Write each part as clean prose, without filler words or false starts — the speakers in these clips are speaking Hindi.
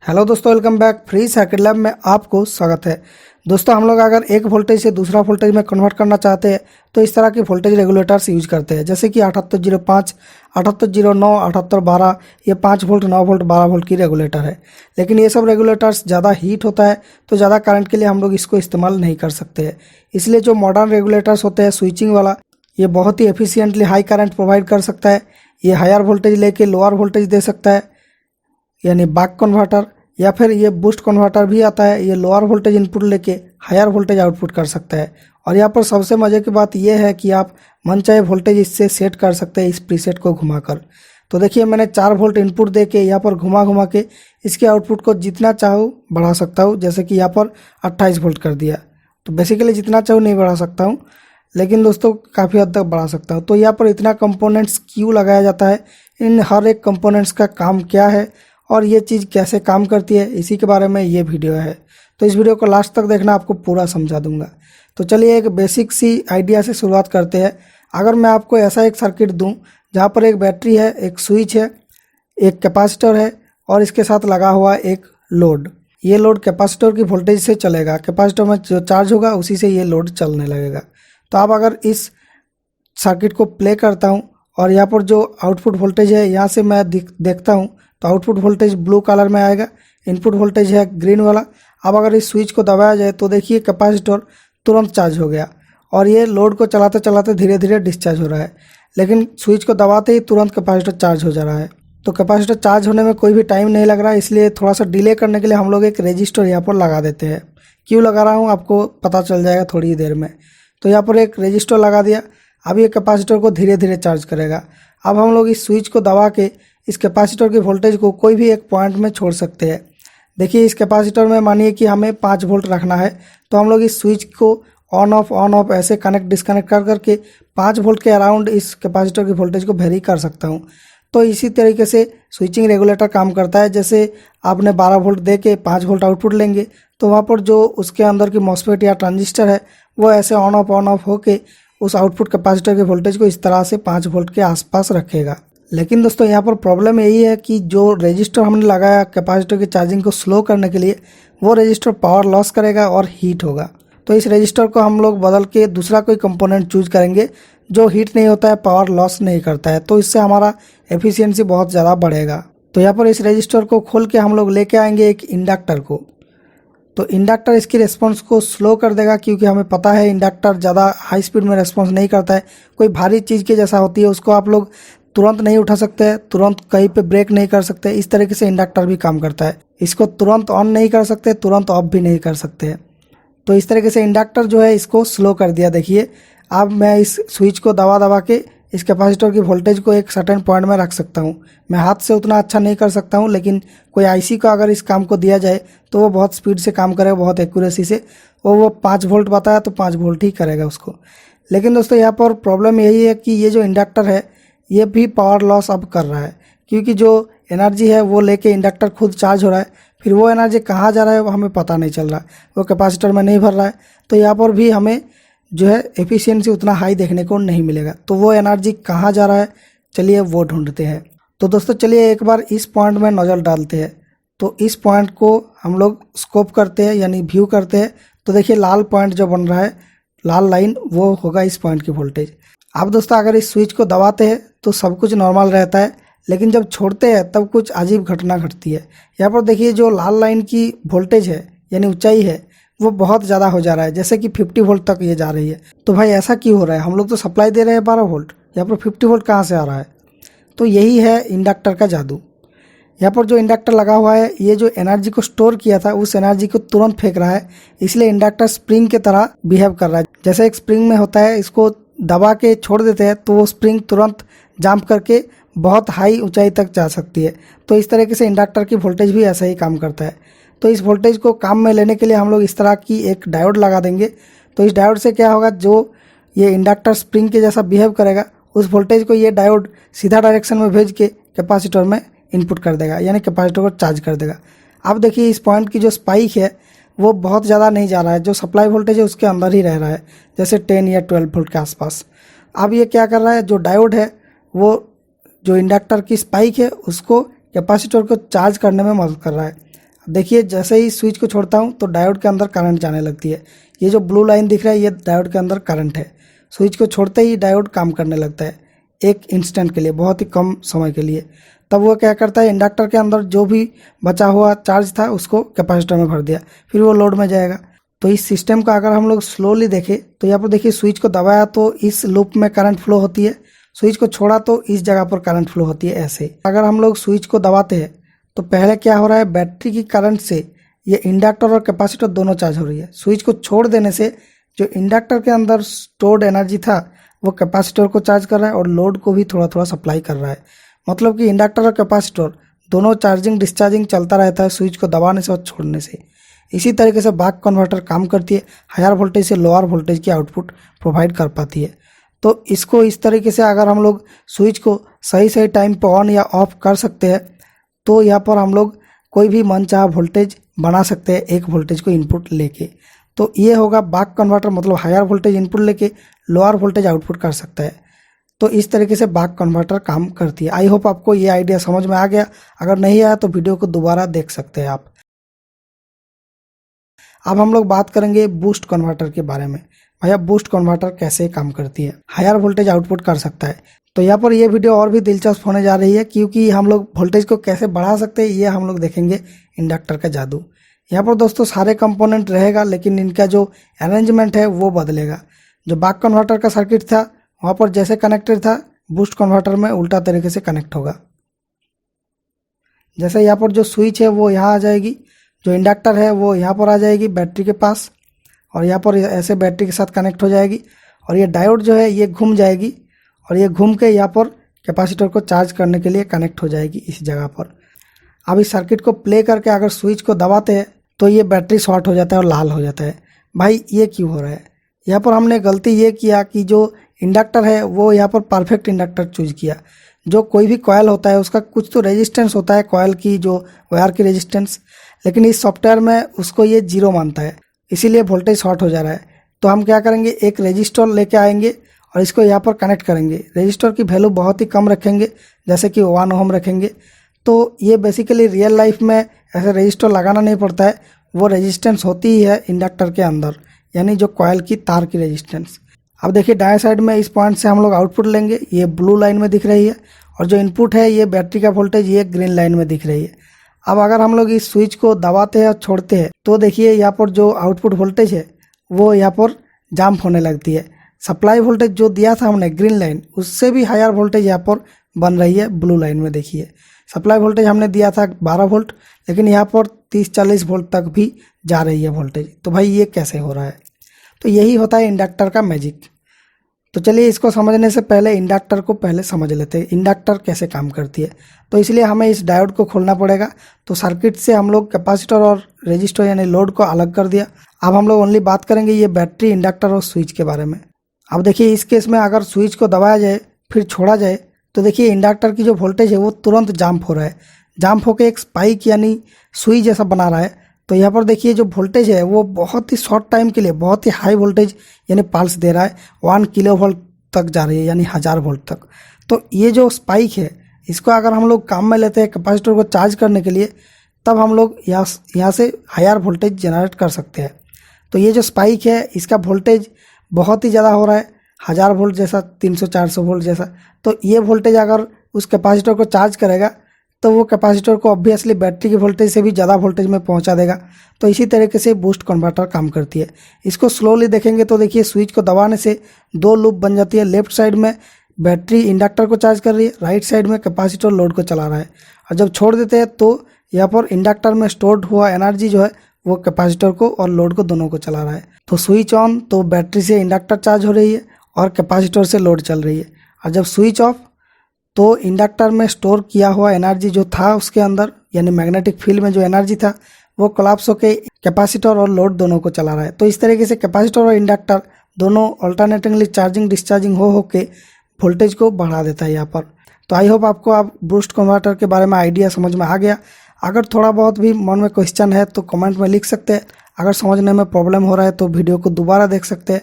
हेलो दोस्तों, welcome back. Free circuit lab में आपको स्वागत है। दोस्तों, हम लोग अगर एक वोल्टेज से दूसरा वोल्टेज में कन्वर्ट करना चाहते हैं तो इस तरह के वोल्टेज रेगुलेटर्स यूज करते हैं, जैसे कि 7805, 7809, 7812। ये 5 वोल्ट, 9 वोल्ट, 12 वोल्ट की रेगुलेटर है। लेकिन ये सब रेगुलेटर्स ज़्यादा हीट होता है तो ज़्यादा करंट के लिए हम लोग इसको इस्तेमाल नहीं कर सकते हैं। इसलिए जो मॉडर्न रेगुलेटर्स होते हैं स्विचिंग वाला, ये बहुत ही एफिशिएंटली हाई करंट प्रोवाइड कर सकता है। ये हायर वोल्टेज लेके लोअर वोल्टेज दे सकता है, यानी बक कन्वर्टर, या फिर ये बूस्ट कन्वर्टर भी आता है। ये लोअर वोल्टेज इनपुट लेके हायर वोल्टेज आउटपुट कर सकता है। और यहाँ पर सबसे मज़े की बात यह है कि आप मनचाहे वोल्टेज इससे सेट कर सकते हैं इस प्रीसेट को घुमाकर। तो देखिए, मैंने 4 वोल्ट इनपुट दे के यहाँ पर घुमा घुमा के इसके आउटपुट को जितना चाहूँ बढ़ा सकता हूँ। जैसे कि यहाँ पर 28 वोल्ट कर दिया, तो बेसिकली जितना चाहूँ नहीं बढ़ा सकता हूँ, लेकिन दोस्तों काफ़ी हद तक बढ़ा सकता हूँ। तो यहाँ पर इतना कंपोनेंट्स क्यों लगाया जाता है, इन हर एक कंपोनेंट्स का काम क्या है और ये चीज़ कैसे काम करती है, इसी के बारे में ये वीडियो है। तो इस वीडियो को लास्ट तक देखना, आपको पूरा समझा दूंगा। तो चलिए एक बेसिक सी आइडिया से शुरुआत करते हैं। अगर मैं आपको ऐसा एक सर्किट दूं जहाँ पर एक बैटरी है, एक स्विच है, एक कैपेसिटर है और इसके साथ लगा हुआ एक लोड। ये लोड कैपेसिटर की वोल्टेज से चलेगा, कैपेसिटर में जो चार्ज होगा उसी से ये लोड चलने लगेगा। तो आप अगर इस सर्किट को प्ले करता हूँ और यहाँ पर जो आउटपुट वोल्टेज है यहाँ से मैं देखता हूँ, तो आउटपुट वोल्टेज ब्लू कलर में आएगा, इनपुट वोल्टेज है ग्रीन वाला। अब अगर इस स्विच को दबाया जाए तो देखिए कैपेसिटर तुरंत चार्ज हो गया और ये लोड को चलाते चलाते धीरे धीरे डिस्चार्ज हो रहा है। लेकिन स्विच को दबाते ही तुरंत कैपेसिटर चार्ज हो जा रहा है। तो कैपेसिटर चार्ज होने में कोई भी टाइम नहीं लग रहा है, इसलिए थोड़ा सा डिले करने के लिए हम लोग एक रेजिस्टर यहाँ पर लगा देते हैं। क्यों लगा रहा हूँ आपको पता चल जाएगा थोड़ी ही देर में। तो यहाँ पर एक रेजिस्टर लगा दिया। अब ये कैपेसिटर को धीरे धीरे चार्ज करेगा। अब हम लोग इस स्विच को दबा के इस कैपेसिटर की वोल्टेज को कोई भी एक पॉइंट में छोड़ सकते हैं। देखिए, इस कैपेसिटर में मानिए कि हमें 5 वोल्ट रखना है, तो हम लोग इस स्विच को ऑन ऑफ ऐसे कनेक्ट डिस्कनेक्ट कर करके 5 वोल्ट के अराउंड इस कैपेसिटर की वोल्टेज को वेरी कर सकता हूँ। तो इसी तरीके से स्विचिंग रेगुलेटर काम करता है। जैसे आपने 12 वोल्ट दे के 5 वोल्ट आउटपुट लेंगे तो वहाँ पर जो उसके अंदर की मॉसफेट या ट्रांजिस्टर है वो ऐसे ऑन ऑफ होके उस आउटपुट कैपेसिटर के वोल्टेज को इस तरह से 5 वोल्ट के आसपास रखेगा। लेकिन दोस्तों, यहाँ पर प्रॉब्लम यही है कि जो रजिस्टर हमने लगाया कैपेसिटर की चार्जिंग को स्लो करने के लिए, वो रजिस्टर पावर लॉस करेगा और हीट होगा। तो इस रजिस्टर को हम लोग बदल के दूसरा कोई कंपोनेंट चूज करेंगे जो हीट नहीं होता है, पावर लॉस नहीं करता है। तो इससे हमारा एफिशिएंसी बहुत ज़्यादा बढ़ेगा। तो यहाँ पर इस रजिस्टर को खोल के हम लोग लेके आएंगे एक इंडक्टर को। तो इंडक्टर इसकी रिस्पांस को स्लो कर देगा, क्योंकि हमें पता है इंडक्टर ज़्यादा हाई स्पीड में रिस्पांस नहीं करता है। कोई भारी चीज़ के जैसा होती है, उसको आप लोग तुरंत नहीं उठा सकते, तुरंत कहीं पे ब्रेक नहीं कर सकते। इस तरीके से इंडक्टर भी काम करता है। इसको तुरंत ऑन नहीं कर सकते, तुरंत ऑफ भी नहीं कर सकते। तो इस तरीके से इंडक्टर जो है इसको स्लो कर दिया। देखिए, अब मैं इस स्विच को दबा दबा के इस कैपेसिटर की वोल्टेज को एक सर्टेन पॉइंट में रख सकता हूँ। मैं हाथ से उतना अच्छा नहीं कर सकता हूँ, लेकिन कोई आईसी को अगर इस काम को दिया जाए तो वो बहुत स्पीड से काम करेगा, बहुत एक्यूरेसी से। वो 5 वोल्ट बताया तो 5 वोल्ट ही करेगा उसको। लेकिन दोस्तों, यहाँ पर प्रॉब्लम यही है कि ये जो इंडक्टर है ये भी पावर लॉस अब कर रहा है, क्योंकि जो एनर्जी है वो लेके इंडक्टर खुद चार्ज हो रहा है, फिर वो एनर्जी कहाँ जा रहा है वो हमें पता नहीं चल रहा है, वो कैपेसिटर में नहीं भर रहा है। तो यहाँ पर भी हमें जो है एफिशिएंसी उतना हाई देखने को नहीं मिलेगा। तो वो एनर्जी कहाँ जा रहा है, चलिए वो ढूंढते हैं। तो दोस्तों, चलिए एक बार इस पॉइंट में नज़र डालते हैं। तो इस पॉइंट को हम लोग स्कोप करते हैं, यानी व्यू करते हैं। तो देखिए, लाल पॉइंट जो बन रहा है, लाल लाइन, वो होगा इस पॉइंट की वोल्टेज। अब दोस्तों, अगर इस स्विच को दबाते हैं तो सब कुछ नॉर्मल रहता है, लेकिन जब छोड़ते हैं तब कुछ अजीब घटना घटती है। यहाँ पर देखिए, जो लाल लाइन की वोल्टेज है यानी ऊंचाई है, वो बहुत ज़्यादा हो जा रहा है, जैसे कि 50 वोल्ट तक ये जा रही है। तो भाई ऐसा क्यों हो रहा है? हम लोग तो सप्लाई दे रहे हैं 12 वोल्ट, यहाँ पर 50 वोल्ट कहाँ से आ रहा है? तो यही है इंडक्टर का जादू। यहाँ पर जो इंडक्टर लगा हुआ है, ये जो एनर्जी को स्टोर किया था उस एनर्जी को तुरंत फेंक रहा है। इसलिए इंडक्टर स्प्रिंग की तरह बिहेव कर रहा है। जैसे एक स्प्रिंग में होता है, इसको दबा के छोड़ देते हैं तो वो स्प्रिंग तुरंत जंप करके बहुत हाई ऊंचाई तक जा सकती है। तो इस तरीके से इंडक्टर की वोल्टेज भी ऐसा ही काम करता है। तो इस वोल्टेज को काम में लेने के लिए हम लोग इस तरह की एक डायोड लगा देंगे। तो इस डायोड से क्या होगा, जो ये इंडक्टर स्प्रिंग के जैसा बिहेव करेगा, उस वोल्टेज को ये डायोड सीधा डायरेक्शन में भेज के कैपेसिटर में इनपुट कर देगा, यानी कैपेसिटर को चार्ज कर देगा। अब देखिए, इस पॉइंट की जो स्पाइक है वो बहुत ज़्यादा नहीं जा रहा है, जो सप्लाई वोल्टेज है उसके अंदर ही रह रहा है, जैसे 10 या 12 वोल्ट के आसपास। अब ये क्या कर रहा है, जो डायोड है वो जो इंडक्टर की स्पाइक है उसको कैपेसिटर को चार्ज करने में मदद कर रहा है। देखिए जैसे ही स्विच को छोड़ता हूँ तो डायोड के अंदर करंट जाने लगती है। ये जो ब्लू लाइन दिख रहा है ये डायोड के अंदर करंट है। स्विच को छोड़ते ही डायोड काम करने लगता है एक इंस्टेंट के लिए, बहुत ही कम समय के लिए। तब वो क्या करता है, इंडक्टर के अंदर जो भी बचा हुआ चार्ज था उसको कैपेसिटर में भर दिया, फिर वो लोड में जाएगा। तो इस सिस्टम का अगर हम लोग स्लोली देखें तो यहाँ पर देखिए स्विच को दबाया तो इस लूप में करंट फ्लो होती है, स्विच को छोड़ा तो इस जगह पर करंट फ्लो होती है। ऐसे अगर हम लोग स्विच को दबाते हैं तो पहले क्या हो रहा है, बैटरी की करंट से ये इंडक्टर और कैपेसिटर दोनों चार्ज हो रही है। स्विच को छोड़ देने से जो इंडक्टर के अंदर स्टोर्ड एनर्जी था वो कैपेसिटर को चार्ज कर रहा है और लोड को भी थोड़ा थोड़ा सप्लाई कर रहा है। मतलब कि इंडक्टर और कैपेसिटर दोनों चार्जिंग डिस्चार्जिंग चलता रहता है स्विच को दबाने से और छोड़ने से। इसी तरीके से बक कन्वर्टर काम करती है, हायर वोल्टेज से लोअर वोल्टेज की आउटपुट प्रोवाइड कर पाती है। तो इसको इस तरीके से अगर हम लोग स्विच को सही सही टाइम पर ऑन या ऑफ कर सकते हैं तो यहाँ पर हम लोग कोई भी मनचाहा वोल्टेज बना सकते हैं एक वोल्टेज को इनपुट लेके। तो ये होगा बक कन्वर्टर, मतलब हायर वोल्टेज इनपुट लेके लोअर वोल्टेज आउटपुट कर सकता है। तो इस तरीके से बक कन्वर्टर काम करती है। आई होप आपको ये आइडिया समझ में आ गया। अगर नहीं आया तो वीडियो को दोबारा देख सकते हैं आप। अब हम लोग बात करेंगे बूस्ट कन्वर्टर के बारे में। भैया बूस्ट कन्वर्टर कैसे काम करती है, हायर वोल्टेज आउटपुट कर सकता है। तो यहाँ पर ये वीडियो और भी दिलचस्प होने जा रही है क्योंकि हम लोग वोल्टेज को कैसे बढ़ा सकते हैं ये हम लोग देखेंगे इंडक्टर का जादू। यहाँ पर दोस्तों सारे कंपोनेंट रहेगा लेकिन इनका जो अरेंजमेंट है वो बदलेगा। जो बक कन्वर्टर का सर्किट था वहाँ पर जैसे कनेक्टेड था, बूस्ट कन्वर्टर में उल्टा तरीके से कनेक्ट होगा। जैसे यहाँ पर जो स्विच है वो यहाँ आ जाएगी, जो इंडक्टर है वो यहाँ पर आ जाएगी बैटरी के पास और यहाँ पर ऐसे बैटरी के साथ कनेक्ट हो जाएगी और ये डायोड जो है ये घूम जाएगी और ये घूम के यहाँ पर कैपेसिटर को चार्ज करने के लिए कनेक्ट हो जाएगी इस जगह पर। अब इस सर्किट को प्ले करके अगर स्विच को दबाते हैं तो ये बैटरी शॉर्ट हो जाता है और लाल हो जाता है। भाई ये क्यों हो रहा है? यहाँ पर हमने गलती ये किया कि जो इंडक्टर है वो यहाँ पर परफेक्ट इंडक्टर चूज किया। जो कोई भी कॉयल होता है उसका कुछ तो रेजिस्टेंस होता है, कॉयल की जो वायर की रेजिस्टेंस, लेकिन इस सॉफ्टवेयर में उसको ये जीरो मानता है, इसीलिए वोल्टेज शॉर्ट हो जा रहा है। तो हम क्या करेंगे, एक रजिस्टर लेके आएंगे और इसको यहाँ पर कनेक्ट करेंगे। रजिस्टर की वैल्यू बहुत ही कम रखेंगे, जैसे कि 1 ओम रखेंगे। तो ये बेसिकली रियल लाइफ में ऐसे रजिस्टर लगाना नहीं पड़ता है, वो रेजिस्टेंस होती ही है इंडक्टर के अंदर, यानी जो कॉयल की तार की रेजिस्टेंस। अब देखिए दाएं साइड में इस पॉइंट से हम लोग आउटपुट लेंगे, ये ब्लू लाइन में दिख रही है, और जो इनपुट है ये बैटरी का वोल्टेज ये ग्रीन लाइन में दिख रही है। अब अगर हम लोग इस स्विच को दबाते हैं और छोड़ते हैं तो देखिए यहाँ पर जो आउटपुट वोल्टेज है वो यहाँ पर जंप होने लगती है। सप्लाई वोल्टेज जो दिया था हमने ग्रीन लाइन, उससे भी हायर वोल्टेज यहाँ पर बन रही है ब्लू लाइन में। देखिए सप्लाई वोल्टेज हमने दिया था 12 वोल्ट, लेकिन यहाँ पर 30-40 वोल्ट तक भी जा रही है वोल्टेज। तो भाई ये कैसे हो रहा है? तो यही होता है इंडक्टर का मैजिक। तो चलिए इसको समझने से पहले इंडक्टर को पहले समझ लेते हैं, इंडक्टर कैसे काम करती है। तो इसलिए हमें इस डायोड को खोलना पड़ेगा। तो सर्किट से हम लोग कैपेसिटर और रेजिस्टर यानी लोड को अलग कर दिया। अब हम लोग ओनली बात करेंगे ये बैटरी, इंडक्टर और स्विच के बारे में। अब देखिए इस केस में अगर स्विच को दबाया जाए फिर छोड़ा जाए तो देखिए इंडक्टर की जो वोल्टेज है वो तुरंत जंप हो रहा है, जंप होकर एक स्पाइक यानी सुई जैसा बना रहा है। तो यहाँ पर देखिए जो वोल्टेज है वो बहुत ही शॉर्ट टाइम के लिए बहुत ही हाई वोल्टेज यानी पल्स दे रहा है, 1 किलो वोल्ट तक जा रही है यानी 1000 वोल्ट तक। तो ये जो स्पाइक है इसको अगर हम लोग काम में लेते हैं कैपेसिटर को चार्ज करने के लिए, तब हम लोग यहाँ से हायर वोल्टेज जनरेट कर सकते हैं। तो ये जो स्पाइक है इसका वोल्टेज बहुत ही ज़्यादा हो रहा है, 1000 वोल्ट जैसा, 300-400 वोल्ट जैसा। तो ये वोल्टेज अगर उस कैपेसिटर को चार्ज करेगा तो वो कैपेसिटर को ऑब्वियसली बैटरी की वोल्टेज से भी ज़्यादा वोल्टेज में पहुंचा देगा। तो इसी तरीके से बूस्ट कन्वर्टर काम करती है। इसको स्लोली देखेंगे तो देखिए स्विच को दबाने से 2 लूप बन जाती है। लेफ्ट साइड में बैटरी इंडक्टर को चार्ज कर रही है, राइट साइड में कैपेसिटर लोड को चला रहा है। और जब छोड़ देते हैं तो यहाँ पर इंडक्टर में स्टोर्ड हुआ एनर्जी जो है वो कैपेसिटर को और लोड को दोनों को चला रहा है। तो स्विच ऑन तो बैटरी से इंडक्टर चार्ज हो रही है और कैपेसिटर से लोड चल रही है। और जब स्विच ऑफ तो इंडक्टर में स्टोर किया हुआ एनर्जी जो था उसके अंदर यानी मैग्नेटिक फील्ड में जो एनर्जी था वो कोलैप्स होकर कैपेसिटर और लोड दोनों को चला रहा है। तो इस तरीके से कैपेसिटर और इंडक्टर दोनों अल्टरनेटिंगली चार्जिंग डिस्चार्जिंग हो के वोल्टेज को बढ़ा देता है यहाँ पर। तो आई होप आपको आप बूस्ट कन्वर्टर के बारे में आइडिया समझ में आ गया। अगर थोड़ा बहुत भी मन में क्वेश्चन है तो कमेंट में लिख सकते हैं। अगर समझने में प्रॉब्लम हो रहा है तो वीडियो को दोबारा देख सकते हैं,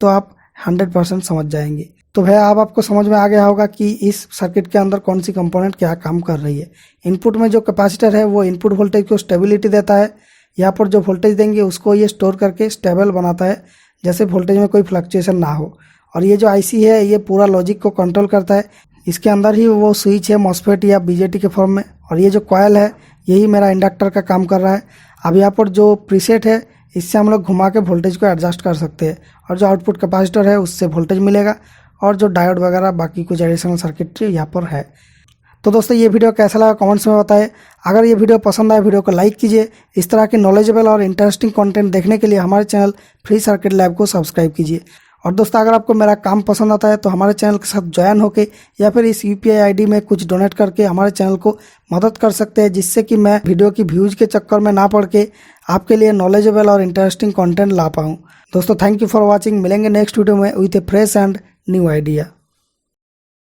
तो आप 100% समझ जाएंगे। तो भैया अब आपको समझ में आ गया होगा कि इस सर्किट के अंदर कौन सी कंपोनेंट क्या काम कर रही है। इनपुट में जो कैपेसिटर है वो इनपुट वोल्टेज को स्टेबिलिटी देता है। यहाँ पर जो वोल्टेज देंगे उसको ये स्टोर करके स्टेबल बनाता है, जैसे वोल्टेज में कोई फ्लक्चुएशन ना हो। और ये जो आईसी है ये पूरा लॉजिक को कंट्रोल करता है। इसके अंदर ही वो स्विच है मॉसफेट या बीजेटी के फॉर्म में। और ये जो कॉयल है यही मेरा इंडक्टर का काम कर रहा है। अब यहाँ पर जो प्रीसेट है इससे हम लोग घुमा के वोल्टेज को एडजस्ट कर सकते हैं। और जो आउटपुट कैपेसिटर है उससे वोल्टेज मिलेगा। और जो डायोड वगैरह बाकी कुछ एडिशनल सर्किटरी यहाँ पर है। तो दोस्तों ये वीडियो कैसा लगा कमेंट्स में बताएं। अगर ये वीडियो पसंद आए वीडियो को लाइक कीजिए। इस तरह के नॉलेजेबल और इंटरेस्टिंग कंटेंट देखने के लिए हमारे चैनल फ्री सर्किट लैब को सब्सक्राइब कीजिए। और दोस्तों अगर आपको मेरा काम पसंद आता है तो हमारे चैनल के साथ ज्वाइन होके या फिर इस UPI ID में कुछ डोनेट करके हमारे चैनल को मदद कर सकते हैं, जिससे कि मैं वीडियो की व्यूज़ के चक्कर में ना पड़ के आपके लिए नॉलेजेबल और इंटरेस्टिंग कंटेंट ला पाऊँ। दोस्तों थैंक यू फॉर वॉचिंग। मिलेंगे नेक्स्ट वीडियो में with A fresh and new idea.